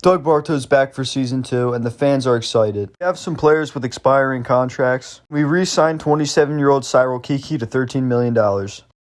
Doug Bartow's back for Season 2, and the fans are excited. We have some players with expiring contracts. We re-signed 27-year-old Cyril Kiki to $13 million.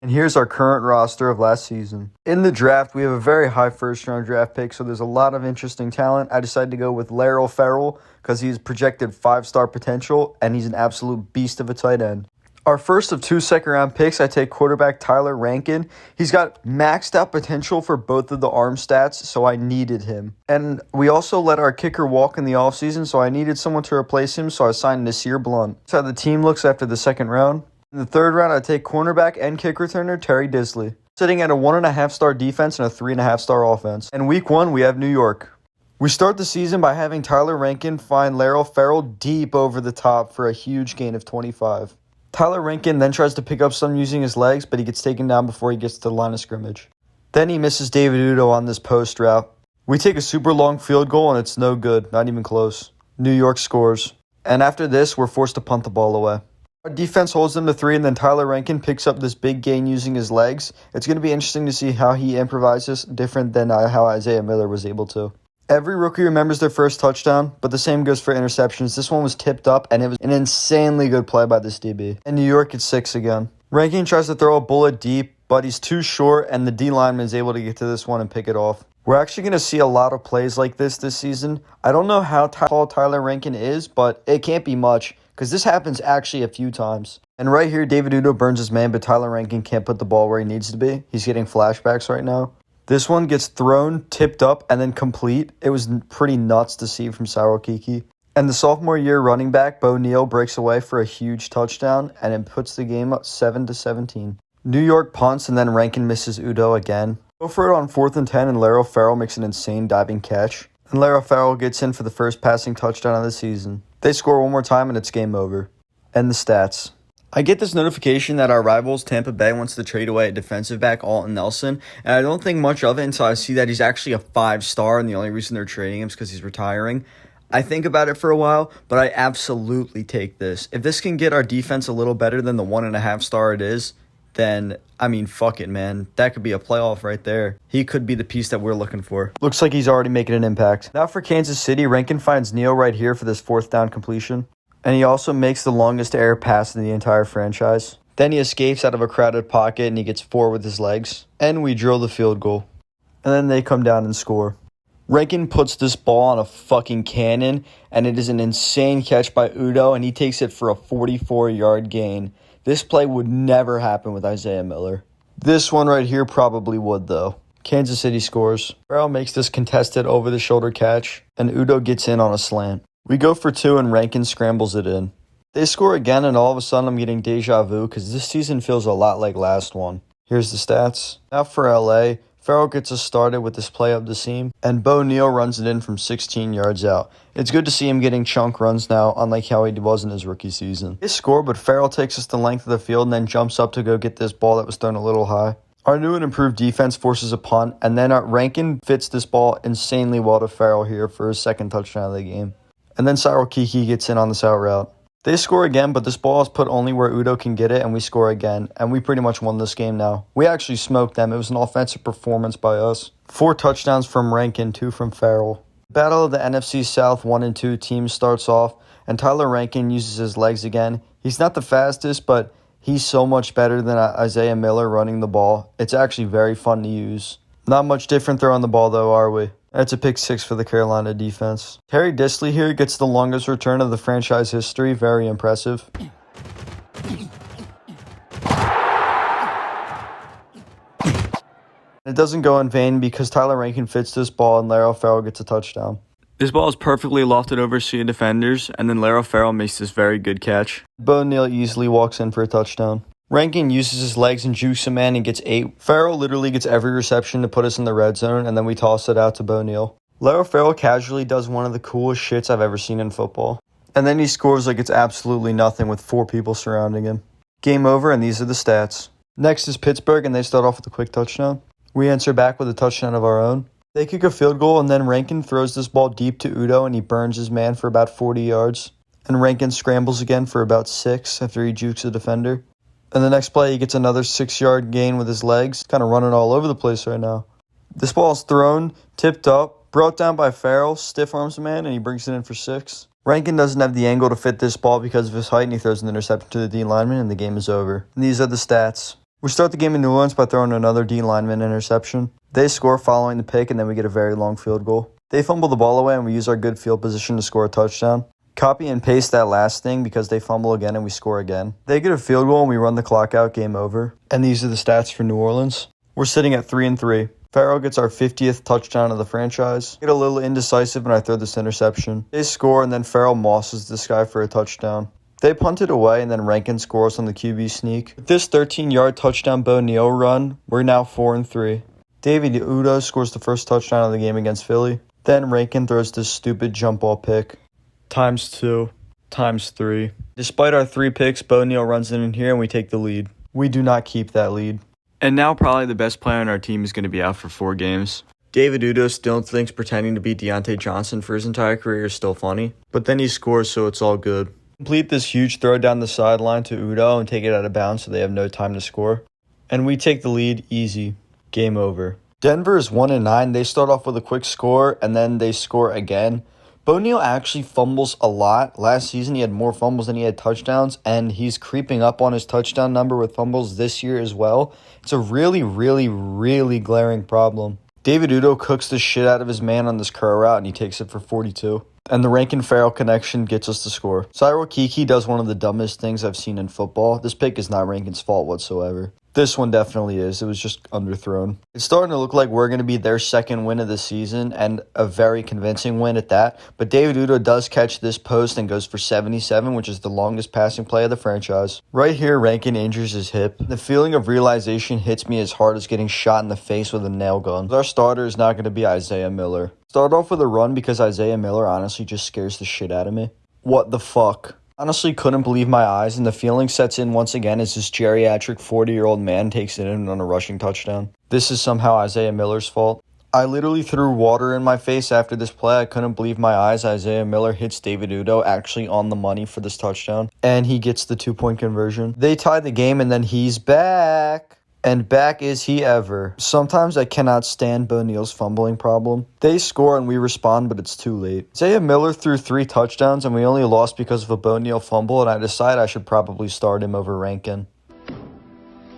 And here's our current roster of last season. In the draft, we have a very high first-round draft pick, so there's a lot of interesting talent. I decided to go with Larry Farrell because he's projected 5-star potential, and he's an absolute beast of a tight end. Our first of 2 second-round picks, I take quarterback Tyler Rankin. He's got maxed out potential for both of the arm stats, so I needed him. And we also let our kicker walk in the offseason, so I needed someone to replace him, so I signed Nasir Blunt. That's how the team looks after the second round. In the third round, I take cornerback and kick returner Terry Disley, sitting at a 1.5-star defense and a 3.5-star offense. In week 1, we have New York. We start the season by having Tyler Rankin find Larry Farrell deep over the top for a huge gain of 25. Tyler Rankin then tries to pick up some using his legs, but he gets taken down before he gets to the line of scrimmage. Then he misses David Udo on this post route. We take a super long field goal, and it's no good, not even close. New York scores. And after this, we're forced to punt the ball away. Our defense holds them to 3, and then Tyler Rankin picks up this big gain using his legs. It's going to be interesting to see how he improvises, different than how Isaiah Miller was able to. Every rookie remembers their first touchdown, but the same goes for interceptions. This one was tipped up, and it was an insanely good play by this DB. And New York gets 6 again. Rankin tries to throw a bullet deep, but he's too short, and the D lineman is able to get to this one and pick it off. We're actually going to see a lot of plays like this season. I don't know how tall Tyler Rankin is, but it can't be much, because this happens actually a few times. And right here, David Udo burns his man, but Tyler Rankin can't put the ball where he needs to be. He's getting flashbacks right now. This one gets thrown, tipped up, and then complete. It was pretty nuts to see from Cyril Kiki. And the sophomore year running back, Bo Neal, breaks away for a huge touchdown, and it puts the game up 7-17. New York punts, and then Rankin misses Udo again. Go for it on 4th and 10, and Larry Farrell makes an insane diving catch. And Larry Farrell gets in for the first passing touchdown of the season. They score one more time, and it's game over. And the stats. I get this notification that our rivals, Tampa Bay, wants to trade away a defensive back, Alton Nelson, and I don't think much of it until I see that he's actually a 5-star, and the only reason they're trading him is because he's retiring. I think about it for a while, but I absolutely take this. If this can get our defense a little better than the 1.5-star it is, then, I mean, fuck it, man. That could be a playoff right there. He could be the piece that we're looking for. Looks like he's already making an impact. Now for Kansas City, Rankin finds Neal right here for this 4th down completion. And he also makes the longest air pass in the entire franchise. Then he escapes out of a crowded pocket and he gets 4 with his legs. And we drill the field goal. And then they come down and score. Rankin puts this ball on a fucking cannon, and it is an insane catch by Udo, and he takes it for a 44-yard gain. This play would never happen with Isaiah Miller. This one right here probably would, though. Kansas City scores. Farrell makes this contested over-the-shoulder catch, and Udo gets in on a slant. We go for 2, and Rankin scrambles it in. They score again, and all of a sudden I'm getting deja vu because this season feels a lot like last one. Here's the stats. Now for LA, Farrell gets us started with this play up the seam, and Bo Neal runs it in from 16 yards out. It's good to see him getting chunk runs now, unlike how he was in his rookie season. They score, but Farrell takes us the length of the field and then jumps up to go get this ball that was thrown a little high. Our new and improved defense forces a punt, and then Rankin fits this ball insanely well to Farrell here for his 2nd touchdown of the game. And then Cyril Kiki gets in on this out route. They score again, but this ball is put only where Udo can get it, and we score again. And we pretty much won this game now. We actually smoked them. It was an offensive performance by us. 4 touchdowns from Rankin, 2 from Farrell. Battle of the NFC South 1 and 2 teams starts off, and Tyler Rankin uses his legs again. He's not the fastest, but he's so much better than Isaiah Miller running the ball. It's actually very fun to use. Not much different throwing the ball, though, are we? That's a pick 6 for the Carolina defense. Terry Disley here gets the longest return of the franchise history. Very impressive. It doesn't go in vain because Tyler Rankin fits this ball and Larry Farrell gets a touchdown. This ball is perfectly lofted over sea defenders, and then Larry Farrell makes this very good catch. Bo Neal easily walks in for a touchdown. Rankin uses his legs and jukes a man and gets 8. Farrell literally gets every reception to put us in the red zone, and then we toss it out to Bo Neal. Larry Farrell casually does one of the coolest shits I've ever seen in football. And then he scores like it's absolutely nothing with 4 people surrounding him. Game over, and these are the stats. Next is Pittsburgh, and they start off with a quick touchdown. We answer back with a touchdown of our own. They kick a field goal, and then Rankin throws this ball deep to Udo, and he burns his man for about 40 yards. And Rankin scrambles again for about 6 after he jukes a defender. And the next play, he gets another 6-yard gain with his legs. Kind of running all over the place right now. This ball is thrown, tipped up, Brought down by Farrell, stiff arms a man, and he brings it in for 6. Rankin doesn't have the angle to fit this ball because of his height, and he throws an interception to the D lineman, and the game is over. And these are the stats. We start the game in New Orleans by throwing another D lineman interception. They score following the pick, and then we get a very long field goal. They fumble the ball away, and we use our good field position to score a touchdown. Copy and paste that last thing because they fumble again and we score again. They get a field goal and we run the clock out, game over. And these are the stats for New Orleans. We're sitting at 3-3. Farrell gets our 50th touchdown of the franchise. Get a little indecisive and I throw this interception. They score and then Farrell mosses this guy for a touchdown. They punt it away and then Rankin scores on the QB sneak. With this 13-yard touchdown Bo Neal run, we're now 4-3. David Udoh scores the first touchdown of the game against Philly. Then Rankin throws this stupid jump ball pick. ×2, ×3. Despite our 3 picks, Bo Neal runs in here and we take the lead. We do not keep that lead. And now probably the best player on our team is going to be out for 4 games. David Udoh still thinks pretending to be Deontay Johnson for his entire career is still funny. But then he scores, so it's all good. Complete this huge throw down the sideline to Udoh and take it out of bounds so they have no time to score. And we take the lead easy. Game over. Denver is 1-9. They start off with a quick score and then they score again. Bo Neal actually fumbles a lot. Last season, he had more fumbles than he had touchdowns, and he's creeping up on his touchdown number with fumbles this year as well. It's a really, really, really glaring problem. David Udoh cooks the shit out of his man on this curl route, and he takes it for 42. And the Rankin-Farrell connection gets us the score. Cyril Kiki does one of the dumbest things I've seen in football. This pick is not Rankin's fault whatsoever. This one definitely is. It was just underthrown. It's starting to look like we're going to be their second win of the season, and a very convincing win at that. But David Udoh does catch this post and goes for 77, which is the longest passing play of the franchise. Right here, Rankin injures his hip. The feeling of realization hits me as hard as getting shot in the face with a nail gun. Our starter is not going to be Isaiah Miller. Start off with a run because Isaiah Miller honestly just scares the shit out of me. What the fuck? Honestly couldn't believe my eyes, and the feeling sets in once again as this geriatric 40-year-old man takes it in on a rushing touchdown. This is somehow Isaiah Miller's fault. I literally threw water in my face after this play. I couldn't believe my eyes. Isaiah Miller hits David Udoh actually on the money for this touchdown, and he gets the 2-point conversion. They tie the game, and then he's back. And back is he ever. Sometimes I cannot stand Bo Neal's fumbling problem. They score and we respond, but it's too late. Isaiah Miller threw 3 touchdowns and we only lost because of a Bo Neal fumble, and I decide I should probably start him over Rankin.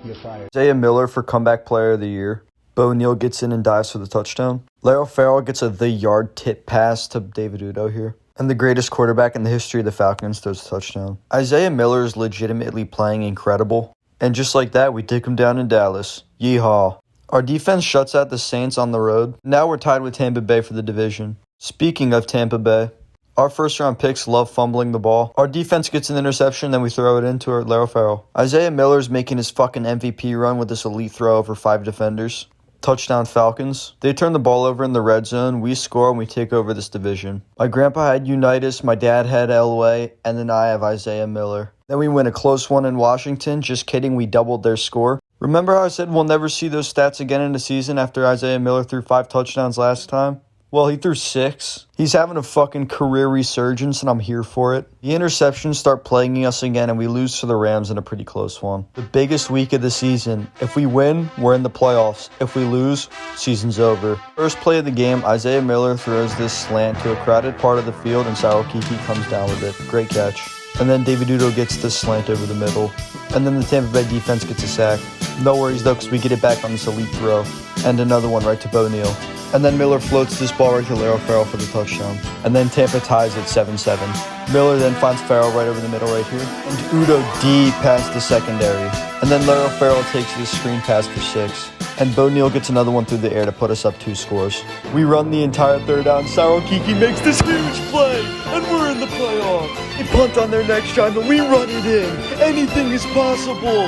You're fired. Isaiah Miller for comeback player of the year. Bo Neal gets in and dives for the touchdown. Larry Farrell gets the yard tip pass to David Udoh here. And the greatest quarterback in the history of the Falcons throws a touchdown. Isaiah Miller is legitimately playing incredible. And just like that, we take them down in Dallas. Yeehaw. Our defense shuts out the Saints on the road. Now we're tied with Tampa Bay for the division. Speaking of Tampa Bay, our first-round picks love fumbling the ball. Our defense gets an interception, then we throw it into Larry Farrell. Isaiah Miller's making his fucking MVP run with this elite throw over 5 defenders. Touchdown Falcons. They turn the ball over in the red zone. We score and we take over this division. My grandpa had Unitas, my dad had Elway, and then I have Isaiah Miller. Then we win a close one in Washington. Just kidding, we doubled their score. Remember how I said we'll never see those stats again in the season after Isaiah Miller threw 5 touchdowns last time? Well, he threw 6. He's having a fucking career resurgence, and I'm here for it. The interceptions start plaguing us again, and we lose to the Rams in a pretty close one. The biggest week of the season. If we win, we're in the playoffs. If we lose, season's over. First play of the game, Isaiah Miller throws this slant to a crowded part of the field, and Cyril Kiki comes down with it. Great catch. And then David Udoh gets this slant over the middle. And then the Tampa Bay defense gets a sack. No worries, though, because we get it back on this elite throw. And another one right to Bo Neal. And then Miller floats this ball right to Larry Farrell for the touchdown. And then Tampa ties at 7-7. Miller then finds Farrell right over the middle right here. And Udoh deep past the secondary. And then Larry Farrell takes this screen pass for 6. And Bo Neal gets another one through the air to put us up 2 scores. We run the entire third down. Cyril Kiki makes this huge play. And we're in the playoff. They punt on their next drive, and we run it in. Anything is possible.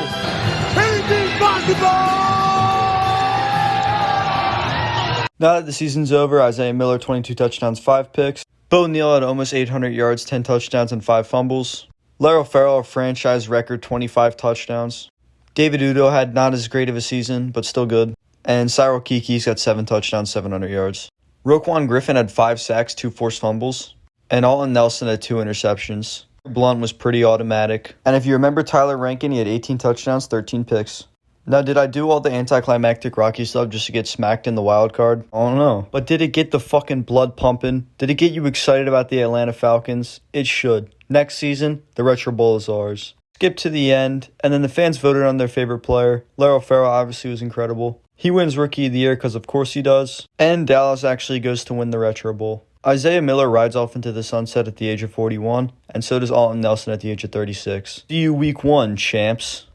Anything's possible! Now that the season's over, Isaiah Miller, 22 touchdowns, 5 picks. Bo Neal had almost 800 yards, 10 touchdowns, and 5 fumbles. Larry Farrell, a franchise record, 25 touchdowns. David Udoh had not as great of a season, but still good. And Cyril Kiki's got 7 touchdowns, 700 yards. Roquan Griffin had 5 sacks, 2 forced fumbles. And Alton Nelson had 2 interceptions. Blunt was pretty automatic. And if you remember Tyler Rankin, he had 18 touchdowns, 13 picks. Now, did I do all the anticlimactic Rocky stuff just to get smacked in the wild card? I don't know. But did it get the fucking blood pumping? Did it get you excited about the Atlanta Falcons? It should. Next season, the Retro Bowl is ours. Skip to the end, and then the fans voted on their favorite player. Larry Farrell obviously was incredible. He wins Rookie of the Year because of course he does. And Dallas actually goes to win the Retro Bowl. Isaiah Miller rides off into the sunset at the age of 41, and so does Alton Nelson at the age of 36. See you week 1, champs.